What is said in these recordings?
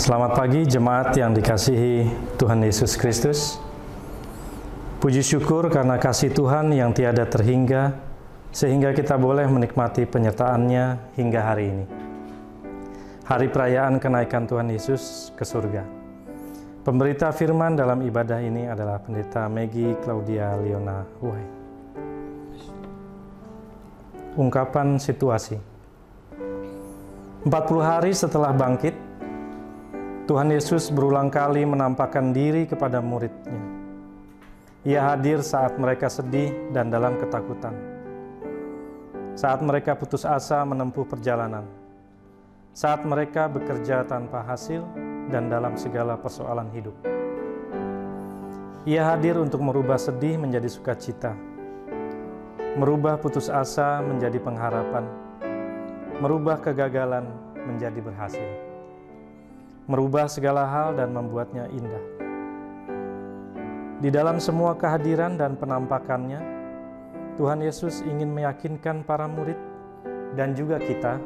Selamat pagi jemaat yang dikasihi Tuhan Yesus Kristus. Puji syukur karena kasih Tuhan yang tiada terhingga, sehingga kita boleh menikmati penyertaan-Nya hingga hari ini. Hari perayaan kenaikan Tuhan Yesus ke surga. Pemberita firman dalam ibadah ini adalah Pendeta Maggie Claudia Leona Huai. Ungkapan situasi. 40 hari setelah bangkit, Tuhan Yesus berulang kali menampakkan diri kepada murid-Nya. Ia hadir saat mereka sedih dan dalam ketakutan. Saat mereka putus asa menempuh perjalanan. Saat mereka bekerja tanpa hasil dan dalam segala persoalan hidup. Ia hadir untuk merubah sedih menjadi sukacita. Merubah putus asa menjadi pengharapan. Merubah kegagalan menjadi berhasil. Merubah segala hal dan membuatnya indah. Di dalam semua kehadiran dan penampakannya, Tuhan Yesus ingin meyakinkan para murid dan juga kita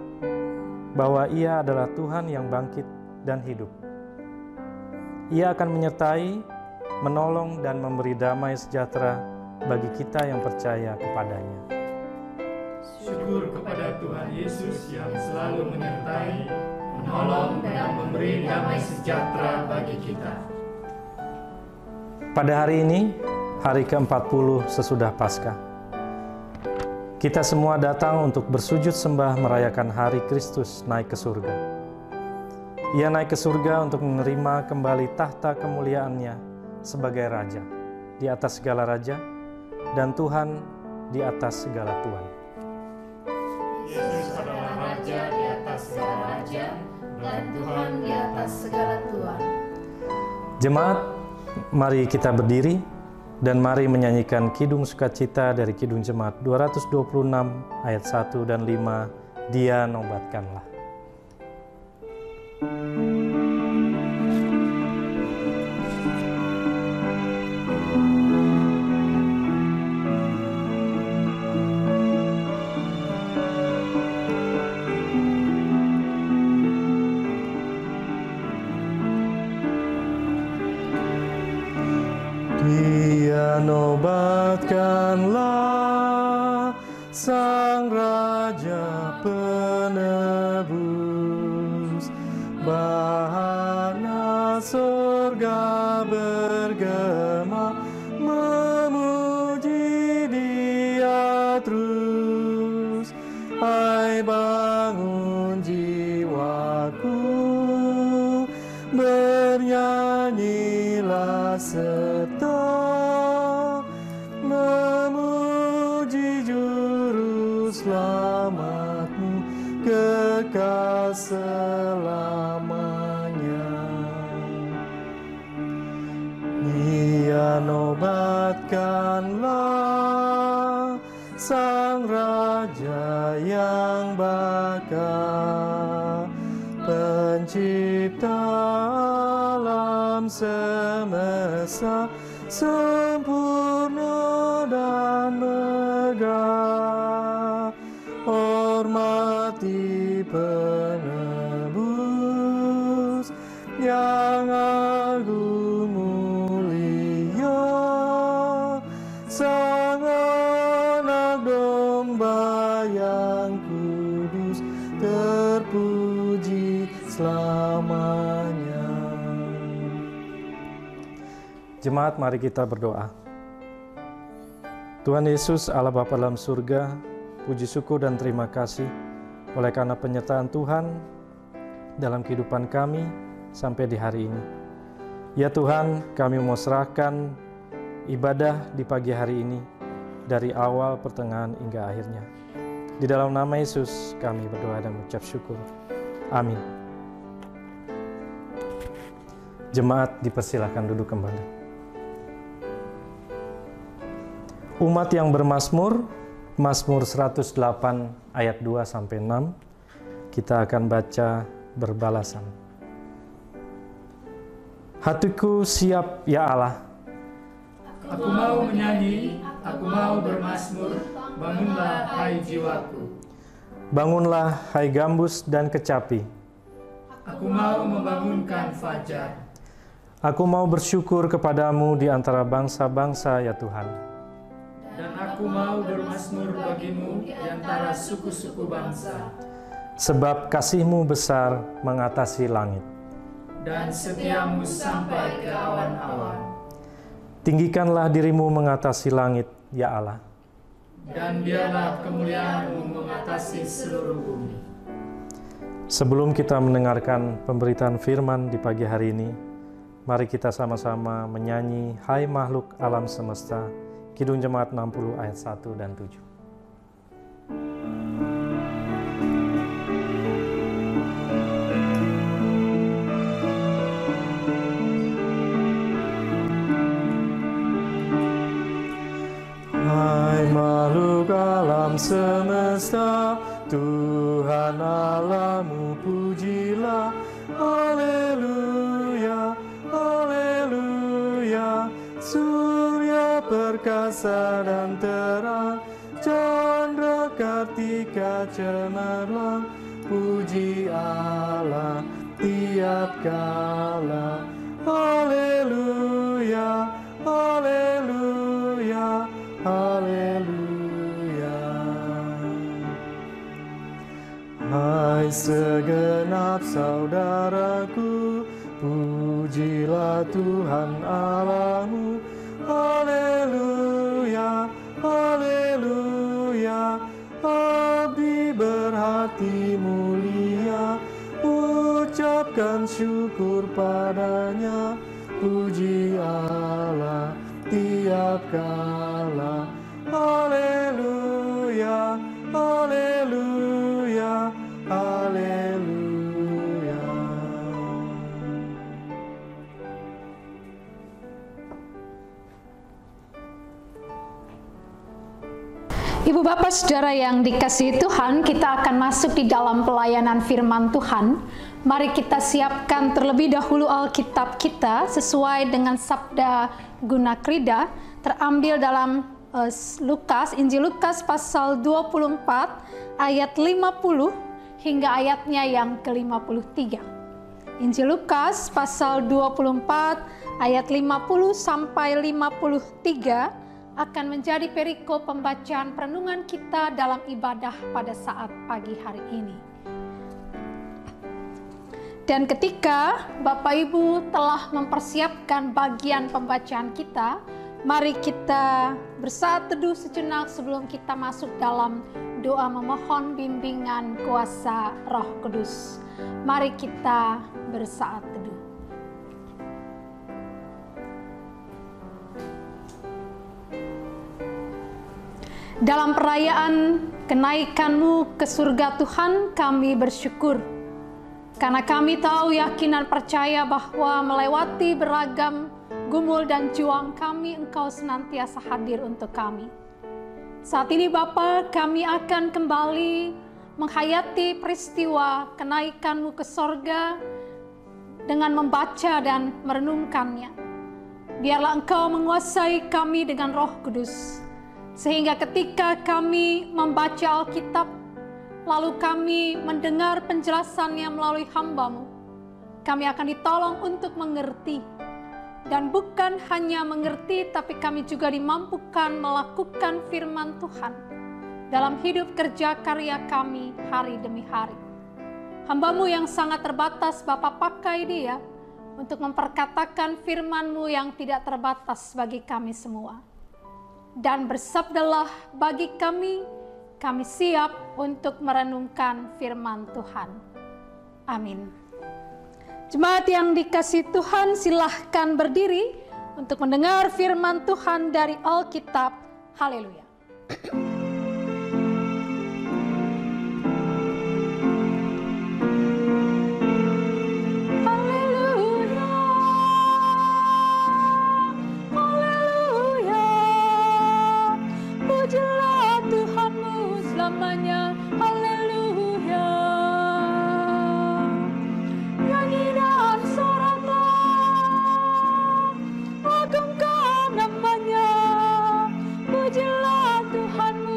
bahwa Ia adalah Tuhan yang bangkit dan hidup. Ia akan menyertai, menolong, dan memberi damai sejahtera bagi kita yang percaya kepadanya. Syukur kepada Tuhan Yesus yang selalu menyertai, menolong, dan memberi damai sejahtera bagi kita. Pada hari ini, hari ke-40 sesudah Paskah, kita semua datang untuk bersujud sembah merayakan hari Kristus naik ke surga. Ia naik ke surga untuk menerima kembali tahta kemuliaan-Nya sebagai Raja, di atas segala Raja, dan Tuhan di atas segala Tuhan. Yesus adalah Raja di atas segala Raja, dan Tuhan di atas segala Tuhan. Jemaat, mari kita berdiri dan mari menyanyikan Kidung Sukacita dari Kidung Jemaat 226 ayat 1 dan 5, Dia nobatkanlah. Dia nobatkanlah Sang Raja penebus, bahana surga bergema memuji Dia terus. Hai bangun jiwaku, bernyanyilah serta memuji Juru Selamat-Mu kekal selamanya. Dia nobatkanlah Sang Raja yang bakal, Pencipta alam semesta, sempurna dan megah. Hormati penebus yang agung mulia, Sang Anak Domba yang kudus, terpuji selamanya. Jemaat, mari kita berdoa. Tuhan Yesus, Allah Bapa dalam surga, puji syukur dan terima kasih oleh karena penyertaan Tuhan dalam kehidupan kami sampai di hari ini. Ya Tuhan, kami mau serahkan ibadah di pagi hari ini dari awal, pertengahan, hingga akhirnya. Di dalam nama Yesus kami berdoa dan mengucap syukur. Amin. Jemaat dipersilahkan duduk kembali. Umat yang bermazmur, Mazmur 108 ayat 2-6, kita akan baca berbalasan. Hatiku siap ya Allah. Aku mau menyanyi, aku mau bermazmur, bangunlah hai jiwaku. Bangunlah hai gambus dan kecapi. Aku mau membangunkan fajar. Aku mau bersyukur kepadamu di antara bangsa-bangsa, ya Tuhan. Dan aku mau bermazmur bagimu di antara suku-suku bangsa. Sebab kasih-Mu besar mengatasi langit. Dan setiamu sampai ke awan-awan. Tinggikanlah dirimu mengatasi langit, ya Allah. Dan biarlah kemuliaan-Mu mengatasi seluruh bumi. Sebelum kita mendengarkan pemberitaan firman di pagi hari ini, mari kita sama-sama menyanyi Hai Makhluk Alam Semesta, Kidung Jemaat 60 ayat 1 dan 7. Hai makhluk alam semesta, Tuhan Allahmu pujilah. Haleluya, haleluya. Surya perkasa dan terang, candra kartika cemerlang. Puji Allah tiap kala. Haleluya, haleluya, haleluya. Hai segenap saudaraku, pujilah Tuhan Allahmu. Haleluya, haleluya. Abdi berhati mulia, ucapkan syukur padanya. Puji Allah tiap kala. Haleluya, haleluya, haleluya. Ibu Bapak Saudara yang dikasihi Tuhan, kita akan masuk di dalam pelayanan firman Tuhan. Mari kita siapkan terlebih dahulu Alkitab kita sesuai dengan sabda guna krida, terambil dalam Injil Lukas pasal 24 ayat 50 hingga ayatnya yang ke-53. Injil Lukas pasal 24 ayat 50 sampai 53 akan menjadi perikop pembacaan perenungan kita dalam ibadah pada saat pagi hari ini. Dan ketika Bapak Ibu telah mempersiapkan bagian pembacaan kita, mari kita bersaat teduh sejenak sebelum kita masuk dalam doa memohon bimbingan kuasa Roh Kudus. Mari kita bersaat teduh. Dalam perayaan kenaikan-Mu ke surga Tuhan, kami bersyukur. Karena kami tahu, yakin dan percaya bahwa melewati beragam gumul dan juang kami, Engkau senantiasa hadir untuk kami. Saat ini Bapa, kami akan kembali menghayati peristiwa kenaikan-Mu ke surga dengan membaca dan merenungkannya. Biarlah Engkau menguasai kami dengan Roh Kudus. Sehingga ketika kami membaca Alkitab, lalu kami mendengar penjelasannya melalui hamba-Mu, kami akan ditolong untuk mengerti. Dan bukan hanya mengerti, tapi kami juga dimampukan melakukan firman Tuhan dalam hidup kerja karya kami hari demi hari. Hamba-Mu yang sangat terbatas, Bapa, pakai dia untuk memperkatakan firman-Mu yang tidak terbatas bagi kami semua. Dan bersabdalah bagi kami siap untuk merenungkan firman Tuhan. Amin. Jemaat yang dikasihi Tuhan, silahkan berdiri untuk mendengar firman Tuhan dari Alkitab. Haleluya. Agungkan namanya, pujilah Tuhanmu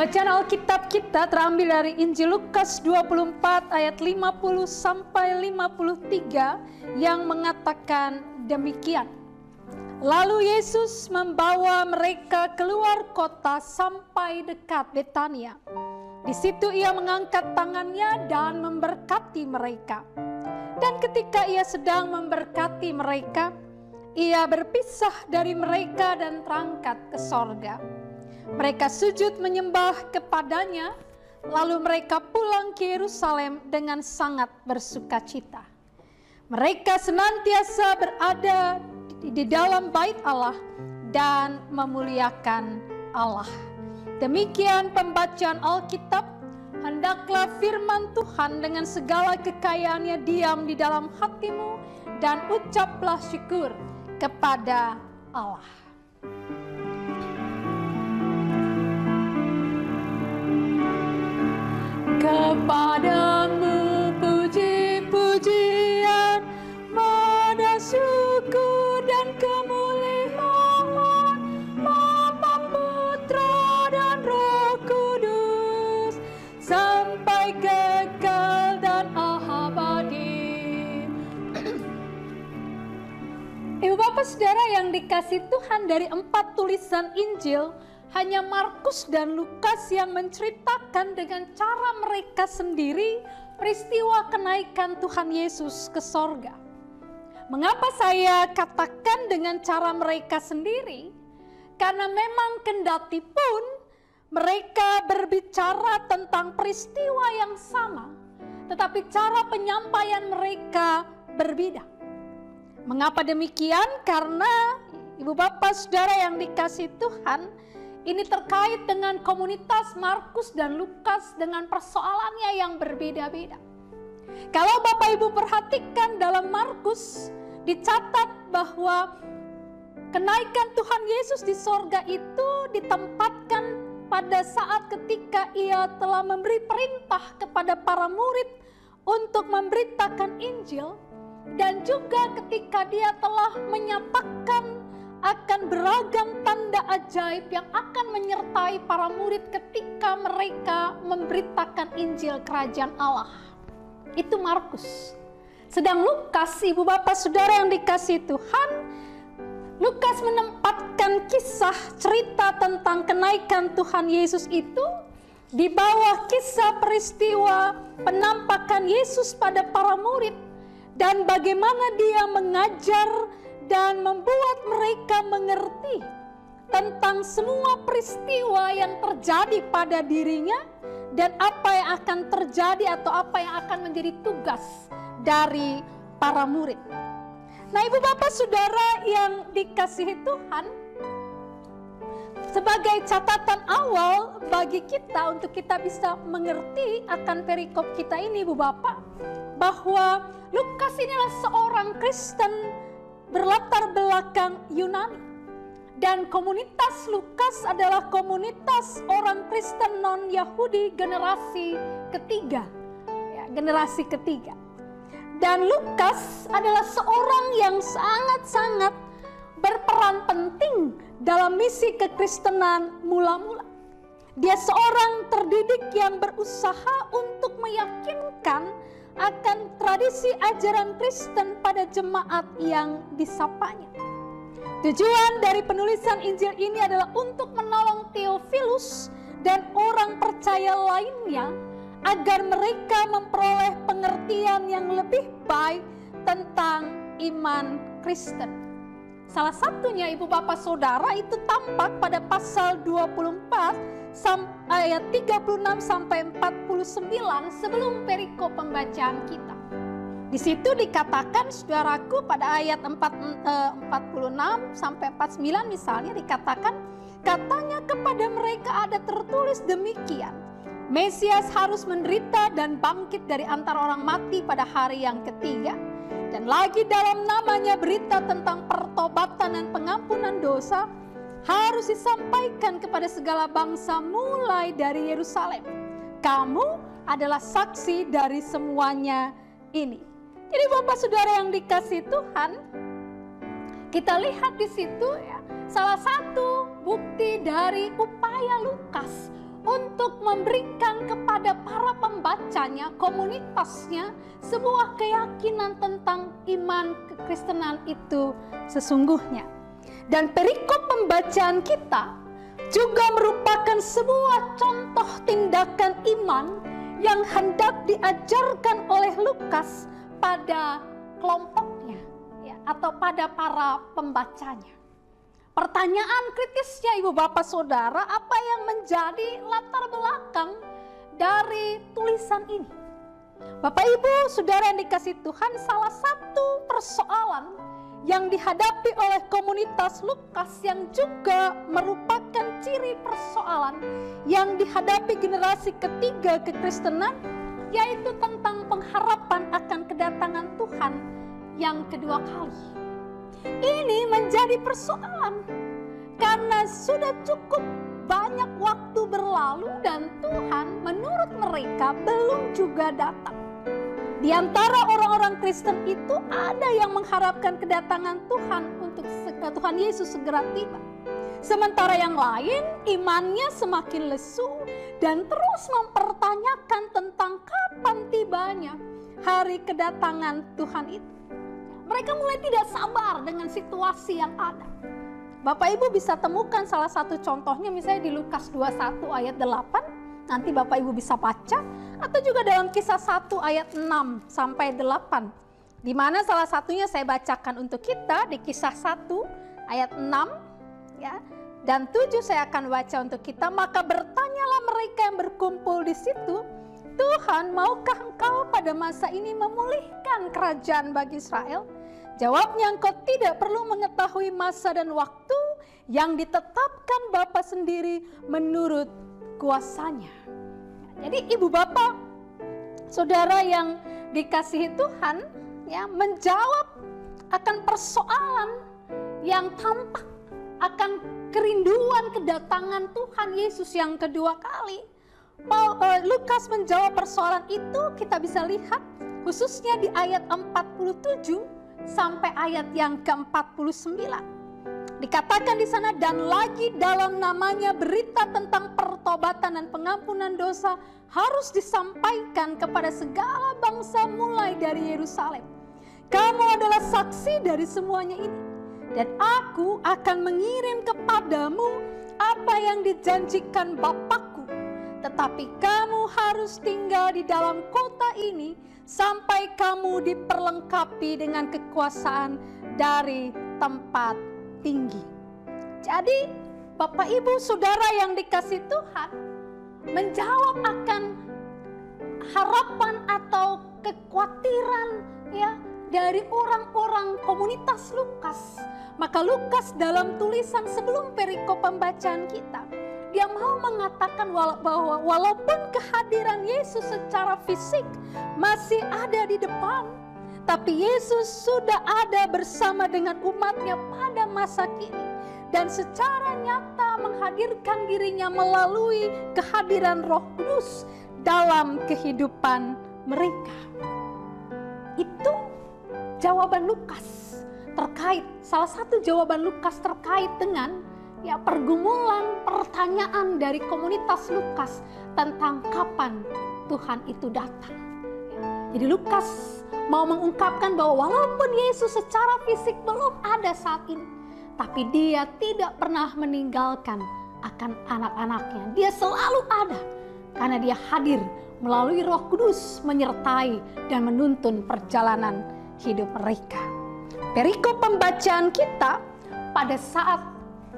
Bacaan Alkitab kita terambil dari Injil Lukas 24 ayat 50 sampai 53 yang mengatakan demikian. Lalu Yesus membawa mereka keluar kota sampai dekat Betania. Di situ ia mengangkat tangannya dan memberkati mereka. Dan ketika ia sedang memberkati mereka, ia berpisah dari mereka dan terangkat ke sorga. Mereka sujud menyembah kepadanya, lalu mereka pulang ke Yerusalem dengan sangat bersukacita. Mereka senantiasa berada di dalam bait Allah dan memuliakan Allah. Demikian pembacaan Alkitab. Hendaklah firman Tuhan dengan segala kekayaannya diam di dalam hatimu dan ucaplah syukur kepada Allah. Kepadamu puji-pujian, moda syukur dan kemuliaan, Bapa, Putra dan Roh Kudus, sampai kekal dan abadi. Ibu bapak saudara yang dikasihi Tuhan, dari 4 tulisan Injil, hanya Markus dan Lukas yang menceritakan dengan cara mereka sendiri peristiwa kenaikan Tuhan Yesus ke sorga. Mengapa saya katakan dengan cara mereka sendiri? Karena memang kendati pun mereka berbicara tentang peristiwa yang sama, tetapi cara penyampaian mereka berbeda. Mengapa demikian? Karena ibu bapak saudara yang dikasihi Tuhan, ini terkait dengan komunitas Markus dan Lukas dengan persoalannya yang berbeda-beda. Kalau Bapak Ibu perhatikan dalam Markus, dicatat bahwa kenaikan Tuhan Yesus di sorga itu ditempatkan pada saat ketika ia telah memberi perintah kepada para murid untuk memberitakan Injil, dan juga ketika dia telah menyatakan akan beragam tanda ajaib yang akan menyertai para murid ketika mereka memberitakan Injil Kerajaan Allah. Itu Markus. Sedang Lukas, ibu bapak saudara yang dikasihi Tuhan, Lukas menempatkan kisah cerita tentang kenaikan Tuhan Yesus itu di bawah kisah peristiwa penampakan Yesus pada para murid dan bagaimana dia mengajar dan membuat mereka mengerti tentang semua peristiwa yang terjadi pada dirinya dan apa yang akan terjadi atau apa yang akan menjadi tugas dari para murid. Nah, ibu bapak saudara yang dikasihi Tuhan, sebagai catatan awal bagi kita untuk kita bisa mengerti akan perikop kita ini, ibu bapak, bahwa Lukas inilah seorang Kristen berlatar belakang Yunani, dan komunitas Lukas adalah komunitas orang Kristen non-Yahudi generasi ketiga, generasi ketiga. Dan Lukas adalah seorang yang sangat-sangat berperan penting dalam misi kekristenan mula-mula. Dia seorang terdidik yang berusaha untuk meyakinkan akan tradisi ajaran Kristen pada jemaat yang disapanya. Tujuan dari penulisan Injil ini adalah untuk menolong Theophilus dan orang percaya lainnya agar mereka memperoleh pengertian yang lebih baik tentang iman Kristen. Salah satunya ibu bapak saudara itu tampak pada pasal 24 ayat 36 sampai 49 sebelum perikop pembacaan kita. Di situ dikatakan, saudaraku, pada ayat 46 sampai 49 misalnya dikatakan, katanya kepada mereka ada tertulis demikian, Mesias harus menderita dan bangkit dari antara orang mati pada hari yang ketiga. Dan lagi dalam namanya berita tentang pertobatan dan pengampunan dosa harus disampaikan kepada segala bangsa mulai dari Yerusalem. Kamu adalah saksi dari semuanya ini. Jadi bapak saudara yang dikasihi Tuhan, kita lihat di situ ya, salah satu bukti dari upaya Lukas untuk memberikan kepada para pembacanya, komunitasnya, sebuah keyakinan tentang iman kekristenan itu sesungguhnya. Dan perikop pembacaan kita juga merupakan sebuah contoh tindakan iman yang hendak diajarkan oleh Lukas pada kelompoknya, ya, atau pada para pembacanya. Pertanyaan kritisnya Ibu Bapak Saudara, apa yang menjadi latar belakang dari tulisan ini? Bapak Ibu Saudara yang dikasihi Tuhan, salah satu persoalan yang dihadapi oleh komunitas Lukas yang juga merupakan ciri persoalan yang dihadapi generasi ketiga kekristenan, yaitu tentang pengharapan akan kedatangan Tuhan yang kedua kali. Ini menjadi persoalan karena sudah cukup banyak waktu berlalu dan Tuhan menurut mereka belum juga datang. Di antara orang-orang Kristen itu ada yang mengharapkan kedatangan Tuhan untuk Tuhan Yesus segera tiba. Sementara yang lain imannya semakin lesu dan terus mempertanyakan tentang kapan tibanya hari kedatangan Tuhan itu. Mereka mulai tidak sabar dengan situasi yang ada. Bapak Ibu bisa temukan salah satu contohnya misalnya di Lukas 21 ayat 8. Nanti Bapak Ibu bisa baca. Atau juga dalam Kisah 1 ayat 6 sampai 8. Di mana salah satunya saya bacakan untuk kita di Kisah 1 ayat 6. Ya, dan 7 saya akan baca untuk kita. Maka bertanyalah mereka yang berkumpul di situ, Tuhan, maukah engkau pada masa ini memulihkan kerajaan bagi Israel? Jawabnya, engkau tidak perlu mengetahui masa dan waktu yang ditetapkan Bapa sendiri menurut kuasanya. Jadi Ibu Bapak, Saudara yang dikasihi Tuhan, ya, menjawab akan persoalan yang tampak akan kerinduan kedatangan Tuhan Yesus yang kedua kali. Lukas menjawab persoalan itu kita bisa lihat khususnya di ayat 47 sampai ayat yang ke-49. Dikatakan di sana, dan lagi dalam namanya berita tentang pertobatan dan pengampunan dosa harus disampaikan kepada segala bangsa mulai dari Yerusalem. Kamu adalah saksi dari semuanya ini, dan aku akan mengirim kepadamu apa yang dijanjikan Bapakku. Tetapi kamu harus tinggal di dalam kota ini sampai kamu diperlengkapi dengan kekuasaan dari tempat tinggi. Jadi Bapak Ibu Saudara yang dikasihi Tuhan, menjawab akan harapan atau kekhawatiran, ya, dari orang-orang komunitas Lukas. Maka Lukas dalam tulisan sebelum perikop pembacaan kita, dia mau mengatakan bahwa walaupun kehadiran Yesus secara fisik masih ada di depan, tapi Yesus sudah ada bersama dengan umatnya pada masa kini dan secara nyata menghadirkan dirinya melalui kehadiran Roh Kudus dalam kehidupan mereka. Itu jawaban Lukas terkait, salah satu jawaban Lukas terkait dengan, ya, pergumulan pertanyaan dari komunitas Lukas tentang kapan Tuhan itu datang. Jadi Lukas mau mengungkapkan bahwa walaupun Yesus secara fisik belum ada saat ini, tapi dia tidak pernah meninggalkan akan anak-anaknya. Dia selalu ada karena dia hadir melalui Roh Kudus menyertai dan menuntun perjalanan hidup mereka. Perikop pembacaan kita pada saat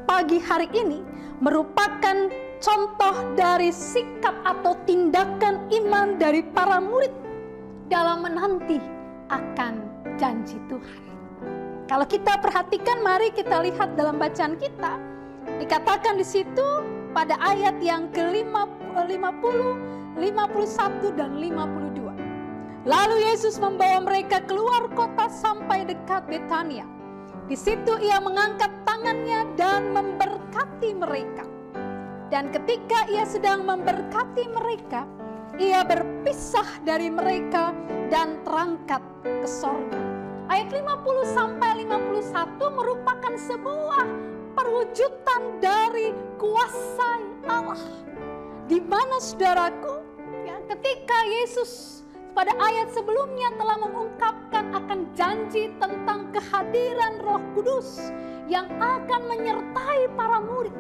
pagi hari ini merupakan contoh dari sikap atau tindakan iman dari para murid dalam menanti akan janji Tuhan. Kalau kita perhatikan, mari kita lihat dalam bacaan kita. Dikatakan di situ pada ayat yang ke-50, 51 dan 52. Lalu Yesus membawa mereka keluar kota sampai dekat Betania. Di situ ia mengangkat tangannya dan memberkati mereka. Dan ketika ia sedang memberkati mereka, ia berpisah dari mereka dan terangkat ke sorga. Ayat 50 sampai 51 merupakan sebuah perwujudan dari kuasa Allah. Di mana saudaraku, ya, ketika Yesus pada ayat sebelumnya telah mengungkapkan akan janji tentang kehadiran Roh Kudus yang akan menyertai para murid,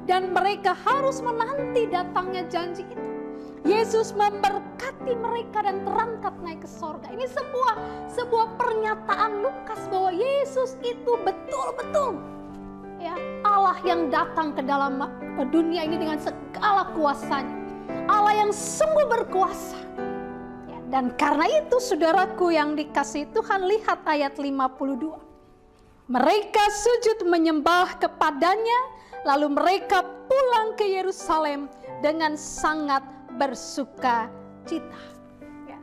dan mereka harus menanti datangnya janji itu. Yesus memberkati mereka dan terangkat naik ke sorga. Ini sebuah pernyataan Lukas bahwa Yesus itu betul-betul, ya, Allah yang datang ke dalam dunia ini dengan segala kuasanya, Allah yang sungguh berkuasa. Ya, dan karena itu saudaraku yang dikasihi Tuhan, lihat ayat 52. Mereka sujud menyembah kepadanya, lalu mereka pulang ke Yerusalem dengan sangat bersuka cita. Ya.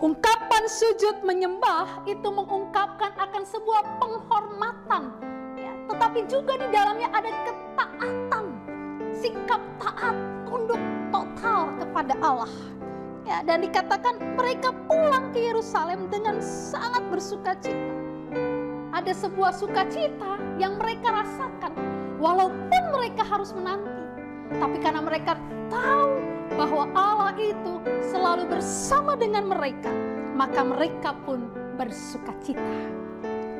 Ungkapan sujud menyembah itu mengungkapkan akan sebuah penghormatan, ya, tetapi juga di dalamnya ada ketaatan, sikap taat, tunduk total kepada Allah. Ya, dan dikatakan mereka pulang ke Yerusalem dengan sangat bersuka cita. Ada sebuah sukacita yang mereka rasakan walaupun mereka harus menanti, tapi karena mereka tahu bahwa Allah itu selalu bersama dengan mereka, maka mereka pun bersukacita.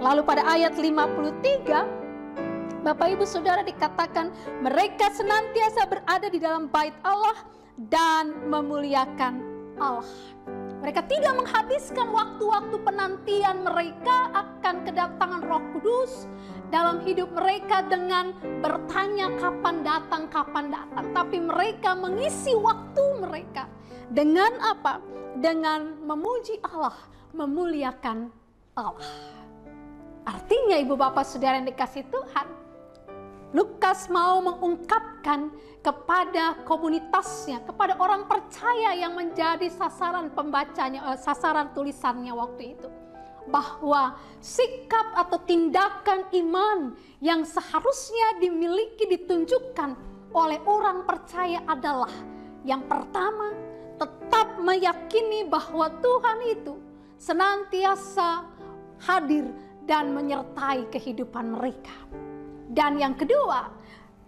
Lalu pada ayat 53, Bapak Ibu Saudara, dikatakan mereka senantiasa berada di dalam bait Allah dan memuliakan Allah. Mereka tidak menghabiskan waktu-waktu penantian mereka akan kedatangan Roh Kudus dalam hidup mereka dengan bertanya kapan datang, tapi mereka mengisi waktu mereka dengan apa? Dengan memuji Allah, memuliakan Allah. Artinya Ibu Bapak Saudara yang dikasihi Tuhan, Lukas mau mengungkapkan kepada komunitasnya, kepada orang percaya yang menjadi sasaran pembacanya, sasaran tulisannya waktu itu, bahwa sikap atau tindakan iman yang seharusnya dimiliki, ditunjukkan oleh orang percaya adalah yang pertama, tetap meyakini bahwa Tuhan itu senantiasa hadir dan menyertai kehidupan mereka. Dan yang kedua,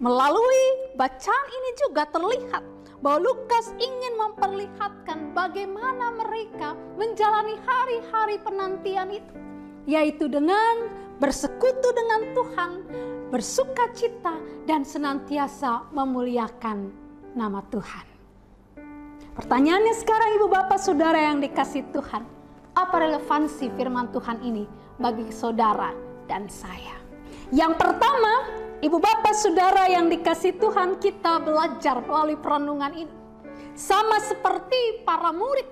melalui bacaan ini juga terlihat bahwa Lukas ingin memperlihatkan bagaimana mereka menjalani hari-hari penantian itu, yaitu dengan bersekutu dengan Tuhan, bersukacita, dan senantiasa memuliakan nama Tuhan. Pertanyaannya sekarang Ibu Bapak Saudara yang dikasihi Tuhan, apa relevansi firman Tuhan ini bagi saudara dan saya? Yang pertama, Ibu Bapak Saudara yang dikasihi Tuhan, kita belajar melalui perenungan ini. Sama seperti para murid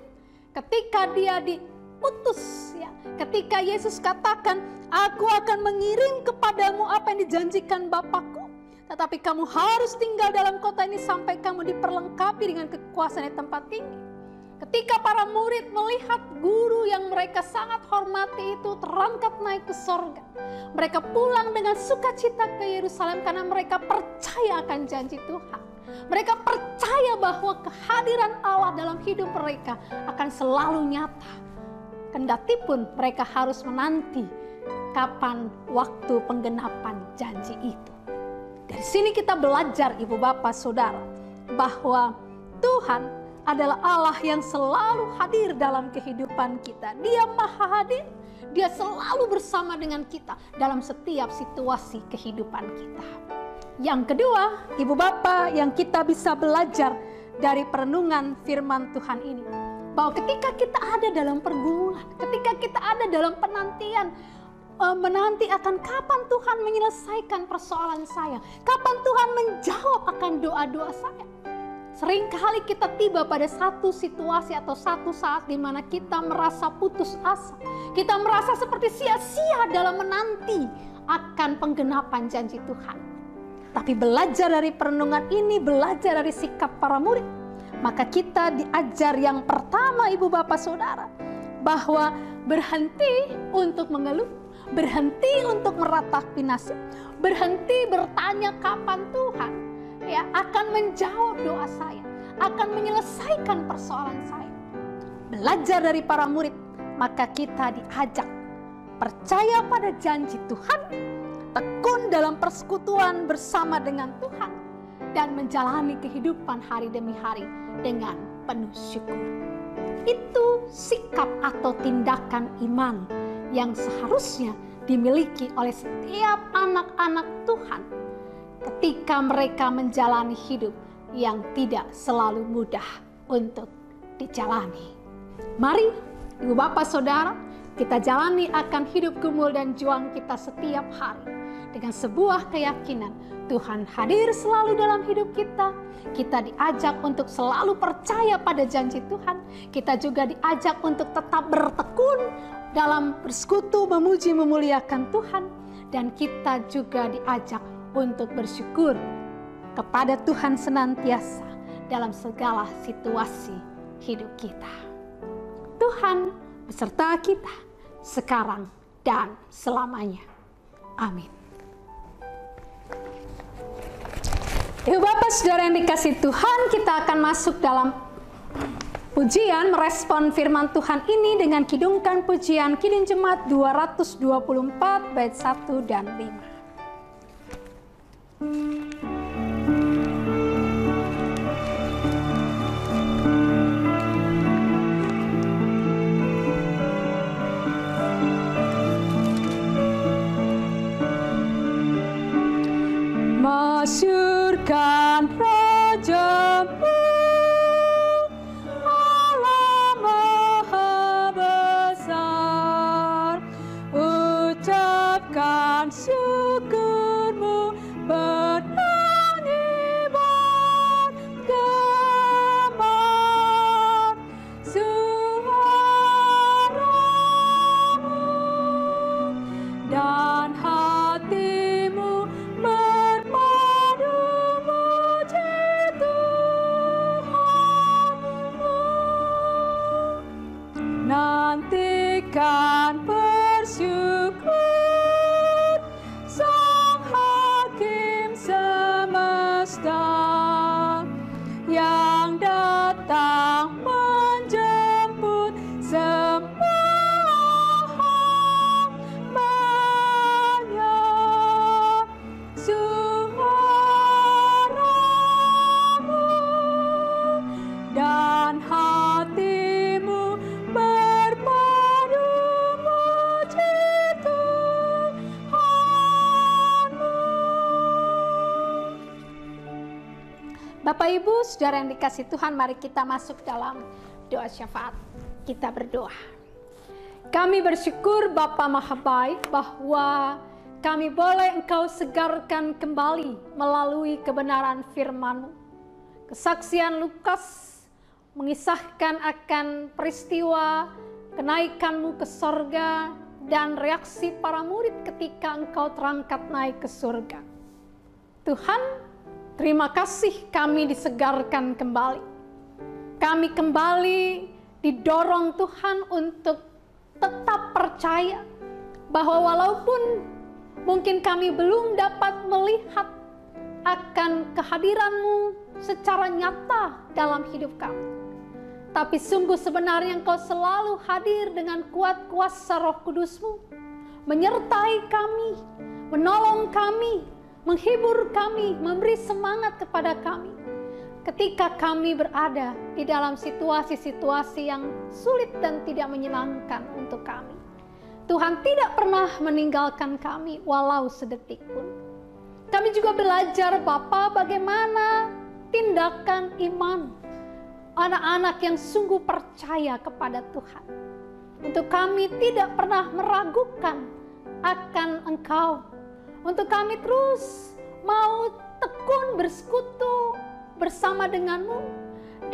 ketika dia diutus, ya, ketika Yesus katakan, aku akan mengirim kepadamu apa yang dijanjikan Bapakku, tetapi kamu harus tinggal dalam kota ini sampai kamu diperlengkapi dengan kekuasaan di tempat tinggi. Ketika para murid melihat guru yang mereka sangat hormati itu terangkat naik ke sorga, mereka pulang dengan sukacita ke Yerusalem karena mereka percaya akan janji Tuhan. Mereka percaya bahwa kehadiran Allah dalam hidup mereka akan selalu nyata. Kendati pun mereka harus menanti kapan waktu penggenapan janji itu. Dari sini kita belajar Ibu Bapak Saudara bahwa Tuhan adalah Allah yang selalu hadir dalam kehidupan kita. Dia maha hadir, dia selalu bersama dengan kita dalam setiap situasi kehidupan kita. Yang kedua, Ibu Bapak, yang kita bisa belajar dari perenungan firman Tuhan ini, bahwa ketika kita ada dalam pergumulan, ketika kita ada dalam penantian, menanti akan kapan Tuhan menyelesaikan persoalan saya, kapan Tuhan menjawab akan doa-doa saya. Seringkali kita tiba pada satu situasi atau satu saat di mana kita merasa putus asa. Kita merasa seperti sia-sia dalam menanti akan penggenapan janji Tuhan. Tapi belajar dari perenungan ini, belajar dari sikap para murid, maka kita diajar yang pertama Ibu Bapak Saudara, bahwa berhenti untuk mengeluh, berhenti untuk meratapi nasib, berhenti bertanya kapan Tuhan ya akan menjawab doa saya, akan menyelesaikan persoalan saya. Belajar dari para murid, maka kita diajak percaya pada janji Tuhan, tekun dalam persekutuan bersama dengan Tuhan, dan menjalani kehidupan hari demi hari dengan penuh syukur. Itu sikap atau tindakan iman yang seharusnya dimiliki oleh setiap anak-anak Tuhan ketika mereka menjalani hidup yang tidak selalu mudah untuk dijalani. Mari, Ibu Bapak Saudara, kita jalani akan hidup gumul dan juang kita setiap hari dengan sebuah keyakinan Tuhan hadir selalu dalam hidup kita. Kita diajak untuk selalu percaya pada janji Tuhan. Kita juga diajak untuk tetap bertekun dalam bersekutu, memuji, memuliakan Tuhan. Dan kita juga diajak untuk bersyukur kepada Tuhan senantiasa dalam segala situasi hidup kita. Tuhan beserta kita sekarang dan selamanya. Amin. Ibu Bapak Saudara yang dikasihi Tuhan, kita akan masuk dalam pujian merespon firman Tuhan ini dengan kidungkan pujian Kidung Jemaat 224 bait 1 dan 5. Masyurkan Raja-Mu, Allah Maha Besar. Ucapkan syukur-Mu, bernyanyi bergema suara-Mu, dan hati-Mu nantikan bersyukur Sang Hakim semesta yang datang menjemput semua hamba-Nya. Suara-Mu dan hati-Mu berpadu muji Tuhan-Mu. Bapak Ibu Saudara yang dikasihi Tuhan, mari kita masuk dalam doa syafaat. Kita berdoa. Kami bersyukur Bapa Maha Baik bahwa kami boleh Engkau segarkan kembali melalui kebenaran firman-Mu. Kesaksian Lukas mengisahkan akan peristiwa kenaikan-Mu ke sorga dan reaksi para murid ketika Engkau terangkat naik ke surga. Tuhan, terima kasih kami disegarkan kembali. Kami kembali didorong Tuhan untuk tetap percaya bahwa walaupun mungkin kami belum dapat melihat akan kehadiran-Mu secara nyata dalam hidup kami, tapi sungguh sebenarnya Engkau selalu hadir dengan kuat kuasa Roh Kudus-Mu, menyertai kami, menolong kami, menghibur kami, memberi semangat kepada kami ketika kami berada di dalam situasi-situasi yang sulit dan tidak menyenangkan untuk kami. Tuhan tidak pernah meninggalkan kami walau sedetik pun. Kami juga belajar Bapa bagaimana tindakan iman anak-anak yang sungguh percaya kepada Tuhan. Untuk kami tidak pernah meragukan akan Engkau. Untuk kami terus mau tekun bersekutu bersama dengan-Mu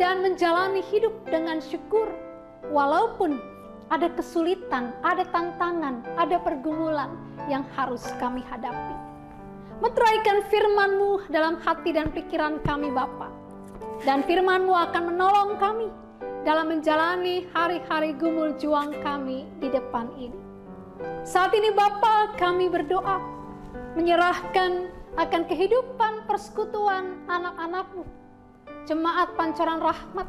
dan menjalani hidup dengan syukur. Walaupun ada kesulitan, ada tantangan, ada pergumulan yang harus kami hadapi. Meteraikan firman-Mu dalam hati dan pikiran kami Bapa. Dan firman-Mu akan menolong kami dalam menjalani hari-hari gumul juang kami di depan ini. Saat ini Bapa, kami berdoa, menyerahkan akan kehidupan persekutuan anak-anak-Mu, Jemaat Pancoran Rahmat.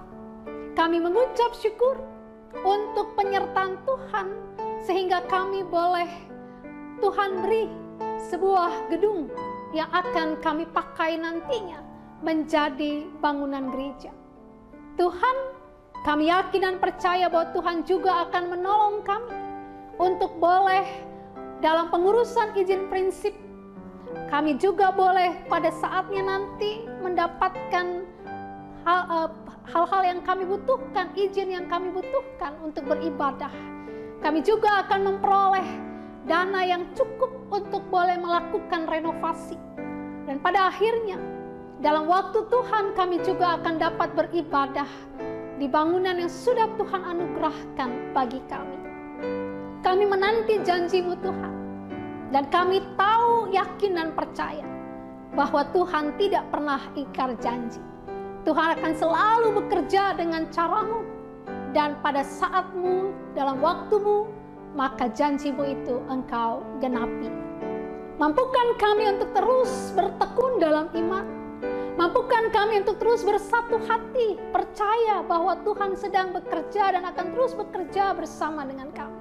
Kami mengucap syukur untuk penyertaan Tuhan, sehingga kami boleh Tuhan beri sebuah gedung yang akan kami pakai nantinya menjadi bangunan gereja. Tuhan, kami yakin dan percaya bahwa Tuhan juga akan menolong kami untuk boleh dalam pengurusan izin prinsip. Kami juga boleh pada saatnya nanti mendapatkan hal-hal yang kami butuhkan, izin yang kami butuhkan untuk beribadah. Kami juga akan memperoleh dana yang cukup untuk boleh melakukan renovasi. Dan pada akhirnya, dalam waktu Tuhan kami juga akan dapat beribadah di bangunan yang sudah Tuhan anugerahkan bagi kami. Kami menanti janji-Mu Tuhan. Dan kami tahu, yakin dan percaya bahwa Tuhan tidak pernah ingkar janji. Tuhan akan selalu bekerja dengan cara-Mu. Dan pada saat-Mu, dalam waktu-Mu, maka janji-Mu itu Engkau genapi. Mampukan kami untuk terus bertekun dalam iman. Mampukan kami untuk terus bersatu hati, percaya bahwa Tuhan sedang bekerja dan akan terus bekerja bersama dengan kami.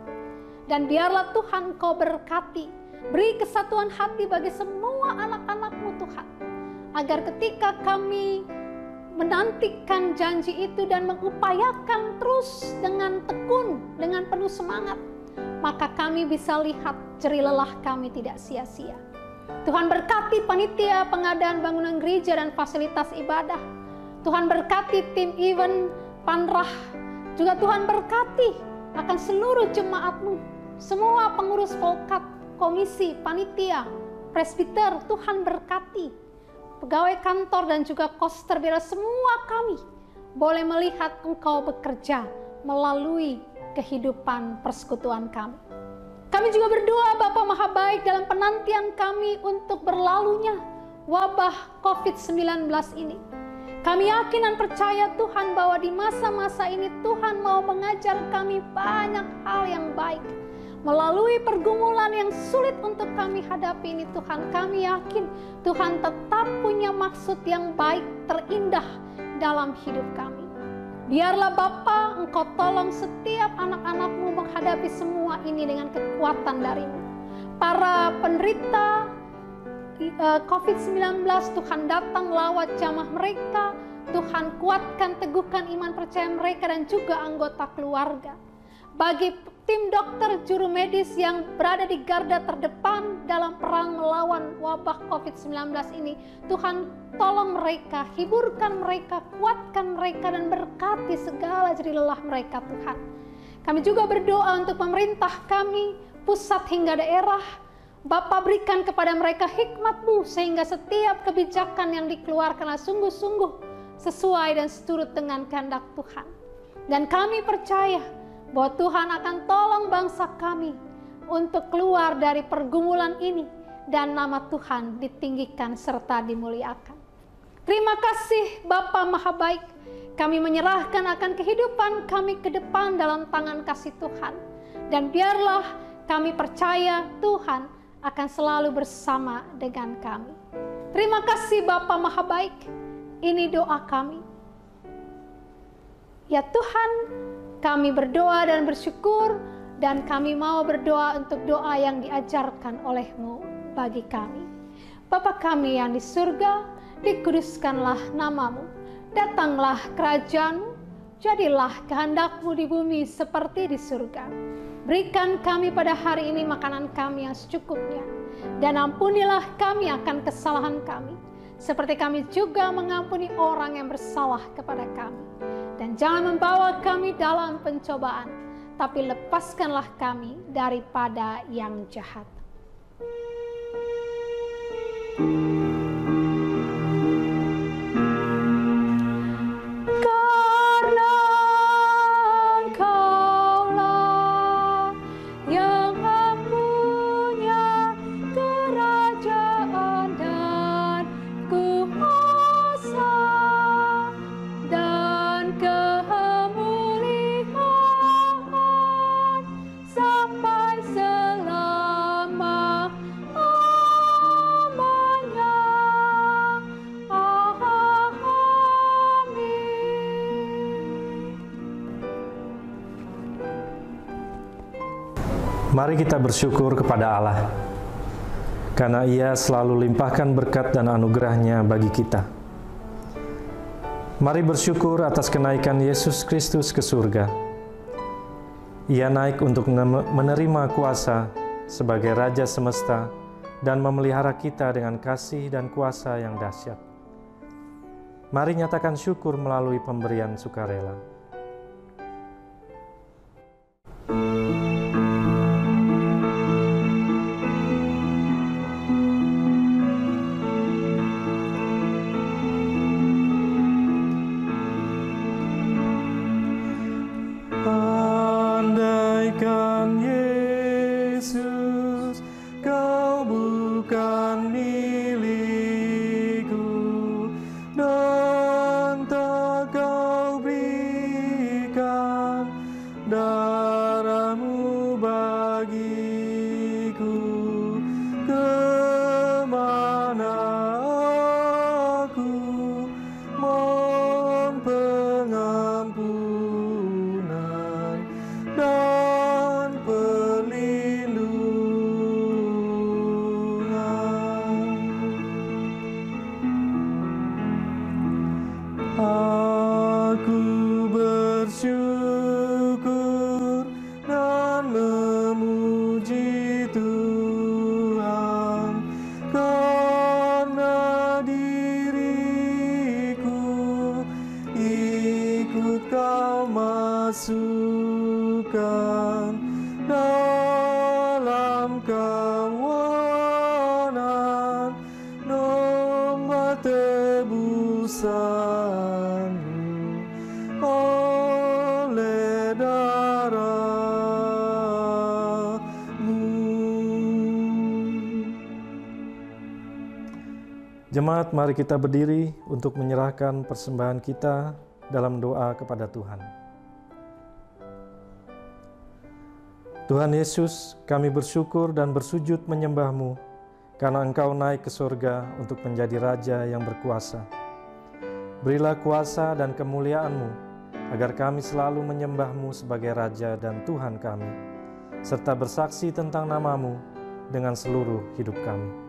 Dan biarlah Tuhan Kau berkati, beri kesatuan hati bagi semua anak-anak-Mu Tuhan. Agar ketika kami menantikan janji itu dan mengupayakan terus dengan tekun, dengan penuh semangat, maka kami bisa lihat jerih lelah kami tidak sia-sia. Tuhan berkati panitia pengadaan bangunan gereja dan fasilitas ibadah. Tuhan berkati tim event Panrah. Juga Tuhan berkati akan seluruh jemaat-Mu, semua pengurus Volkat, komisi, panitia, presbiter. Tuhan berkati pegawai kantor dan juga koster, biar semua kami boleh melihat Engkau bekerja melalui kehidupan persekutuan kami. Kami juga berdoa Bapa Maha Baik dalam penantian kami untuk berlalunya wabah COVID-19 ini. Kami yakin dan percaya Tuhan bahwa di masa-masa ini Tuhan mau mengajar kami banyak hal yang baik. Melalui pergumulan yang sulit untuk kami hadapi ini Tuhan, kami yakin Tuhan tetap punya maksud yang baik, terindah dalam hidup kami. Biarlah Bapa, Engkau tolong setiap anak-anak-Mu menghadapi semua ini dengan kekuatan dari-Mu. Para penderita COVID-19, Tuhan datang lawat jamah mereka, Tuhan kuatkan, teguhkan iman percaya mereka dan juga anggota keluarga. Bagi tim dokter, juru medis yang berada di garda terdepan dalam perang melawan wabah COVID-19 ini, Tuhan tolong mereka, hiburkan mereka, kuatkan mereka, dan berkati segala jerih lelah mereka Tuhan. Kami juga berdoa untuk pemerintah kami, pusat hingga daerah. Bapa, berikan kepada mereka hikmat-Mu sehingga setiap kebijakan yang dikeluarkan sungguh-sungguh sesuai dan seturut dengan kehendak Tuhan. Dan kami percaya bahwa Tuhan akan tolong bangsa kami untuk keluar dari pergumulan ini dan nama Tuhan ditinggikan serta dimuliakan. Terima kasih Bapa Maha Baik, kami menyerahkan akan kehidupan kami ke depan dalam tangan kasih Tuhan. Dan biarlah kami percaya Tuhan akan selalu bersama dengan kami. Terima kasih Bapa Maha Baik, ini doa kami. Ya Tuhan, kami berdoa dan bersyukur, dan kami mau berdoa untuk doa yang diajarkan oleh-Mu bagi kami. Bapa kami yang di surga, dikuduskanlah nama-Mu, datanglah kerajaan-Mu, jadilah kehendak-Mu di bumi seperti di surga. Berikan kami pada hari ini makanan kami yang secukupnya, dan ampunilah kami akan kesalahan kami, seperti kami juga mengampuni orang yang bersalah kepada kami. Dan jangan membawa kami dalam pencobaan, tapi lepaskanlah kami daripada yang jahat. Karena Engkaulah yang mempunyai kerajaan dan kuasa dan kemuliaan sampai selama-lamanya. Mari kita bersyukur kepada Allah, karena Ia selalu limpahkan berkat dan anugerah-Nya bagi kita. Mari bersyukur atas kenaikan Yesus Kristus ke surga. Ia naik untuk menerima kuasa sebagai Raja semesta dan memelihara kita dengan kasih dan kuasa yang dahsyat. Mari nyatakan syukur melalui pemberian sukarela. Andaikan Yesus, kau bukan milikku, dan tak kau berikan darahmu bagiku, kemana aku mohon pengampunan dan perlindungan. Aku bersyukur dan memuji Tuhan karena diriku ikut kau masukkan dalam kawanan domba tebusanmu oleh darahmu. Jemaat, mari kita berdiri untuk menyerahkan persembahan kita dalam doa kepada Tuhan. Tuhan Yesus, kami bersyukur dan bersujud menyembah-Mu karena Engkau naik ke surga untuk menjadi Raja yang berkuasa. Berilah kuasa dan kemuliaan-Mu agar kami selalu menyembah-Mu sebagai Raja dan Tuhan kami, serta bersaksi tentang nama-Mu dengan seluruh hidup kami.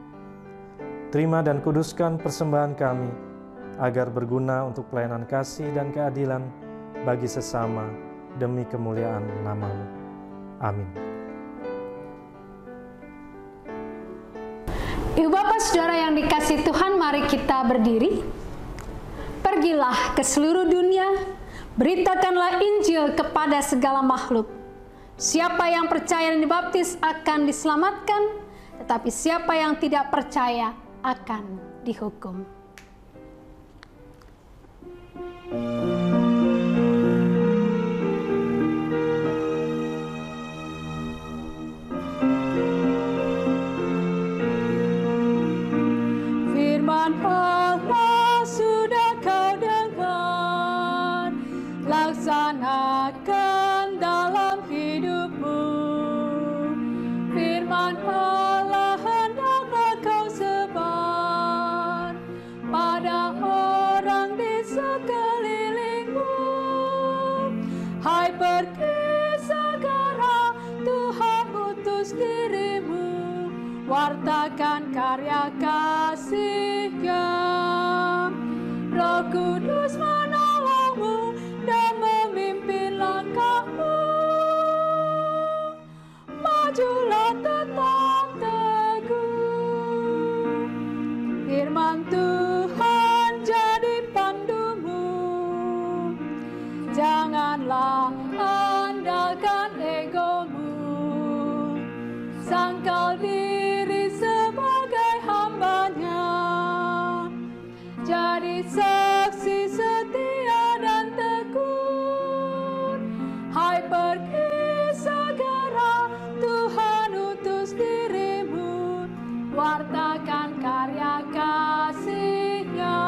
Terima dan kuduskan persembahan kami agar berguna untuk pelayanan kasih dan keadilan bagi sesama demi kemuliaan nama-Mu. Amin. Ibu Bapak Saudara yang dikasihi Tuhan, mari kita berdiri. Pergilah ke seluruh dunia, beritakanlah Injil kepada segala makhluk. Siapa yang percaya dan dibaptis akan diselamatkan, tetapi siapa yang tidak percaya akan dihukum. Firman Allah sudah kau dengar, laksanakan dalam hidupmu. Firman Allah hendaklah kau sebar pada orang di sekelilingmu. Hai, pergi segera, Tuhan utus dirimu, wartakan karya kasih-Nya. Roh Kudus menolongmu dan memimpin langkahmu. Majulah tetap teguh, firman Tuhan jadi pandumu. Janganlah andalkan egomu, sangkal diri sebagai hamba-Nya. Jadi saksi setia dan tekun. Hai, pergi segera, Tuhan utus dirimu, wartakan karya kasih-Nya.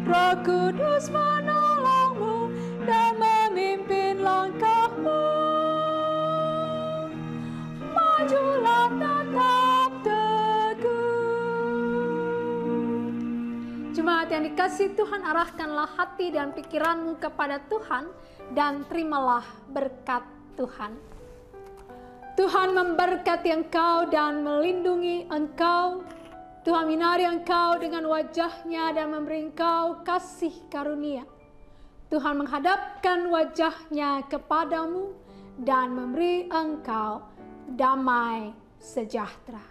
Roh Kudus menolongmu dan memimpin langkahmu. Majulah tetap teguh. Jemaat yang dikasihi Tuhan, arahkanlah hati dan pikiranmu kepada Tuhan dan terimalah berkat Tuhan. Tuhan memberkati engkau dan melindungi engkau. Tuhan minari engkau dengan wajah-Nya dan memberi engkau kasih karunia. Tuhan menghadapkan wajah-Nya kepadamu dan memberi engkau damai sejahtera.